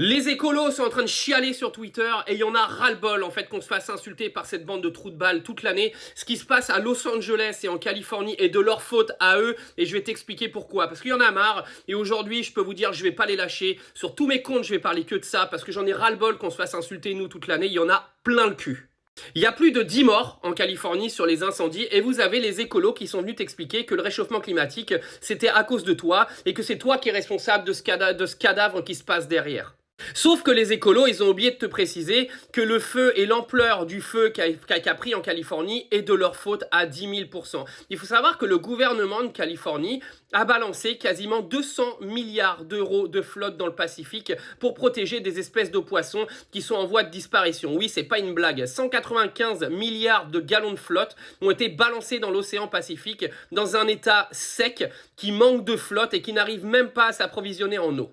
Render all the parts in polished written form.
Les écolos sont en train de chialer sur Twitter et il y en a ras-le-bol en fait qu'on se fasse insulter par cette bande de trous de balles toute l'année. Ce qui se passe à Los Angeles et en Californie est de leur faute à eux et je vais t'expliquer pourquoi. Parce qu'il y en a marre et aujourd'hui je peux vous dire je vais pas les lâcher. Sur tous mes comptes je vais parler que de ça parce que j'en ai ras-le-bol qu'on se fasse insulter nous toute l'année. Il y en a plein le cul. Il y a plus de 10 morts en Californie sur les incendies et vous avez les écolos qui sont venus t'expliquer que le réchauffement climatique c'était à cause de toi et que c'est toi qui es responsable de ce cadavre qui se passe derrière. Sauf que les écolos, ils ont oublié de te préciser que le feu et l'ampleur du feu qu'a pris en Californie est de leur faute à 10 000%. Il faut savoir que le gouvernement de Californie a balancé quasiment 200 milliards d'euros de flotte dans le Pacifique pour protéger des espèces de poissons qui sont en voie de disparition. Oui, c'est pas une blague. 195 milliards de gallons de flotte ont été balancés dans l'océan Pacifique dans un état sec qui manque de flotte et qui n'arrive même pas à s'approvisionner en eau.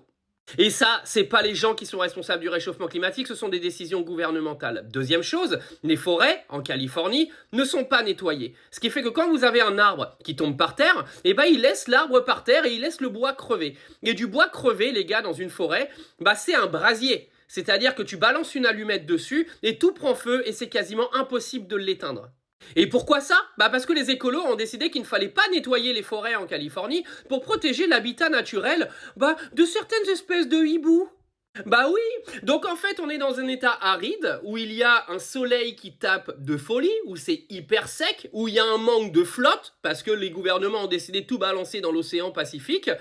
Et ça, c'est pas les gens qui sont responsables du réchauffement climatique, ce sont des décisions gouvernementales. Deuxième chose, les forêts, en Californie, ne sont pas nettoyées. Ce qui fait que quand vous avez un arbre qui tombe par terre, eh ben, il laisse l'arbre par terre et il laisse le bois crever. Et du bois crevé, les gars, dans une forêt, bah, c'est un brasier. C'est-à-dire que tu balances une allumette dessus et tout prend feu et c'est quasiment impossible de l'éteindre. Et pourquoi ça? Bah parce que les écolos ont décidé qu'il ne fallait pas nettoyer les forêts en Californie pour protéger l'habitat naturel de certaines espèces de hiboux. Bah oui, donc en fait on est dans un état aride où il y a un soleil qui tape de folie, où c'est hyper sec, où il y a un manque de flotte parce que les gouvernements ont décidé de tout balancer dans l'océan Pacifique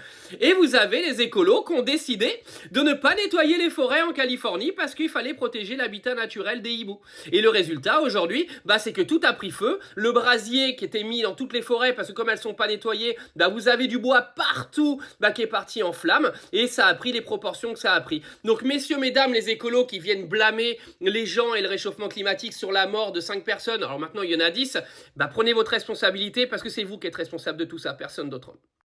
et vous avez les écolos qui ont décidé de ne pas nettoyer les forêts en Californie parce qu'il fallait protéger l'habitat naturel des hiboux. Et le résultat aujourd'hui, bah c'est que tout a pris feu, le brasier qui était mis dans toutes les forêts parce que comme elles sont pas nettoyées, bah vous avez du bois partout qui est parti en flammes et ça a pris les proportions que ça a pris. Donc messieurs, mesdames, les écolos qui viennent blâmer les gens et le réchauffement climatique sur la mort de 5 personnes, alors maintenant il y en a 10, bah prenez votre responsabilité parce que c'est vous qui êtes responsable de tout ça, personne d'autre.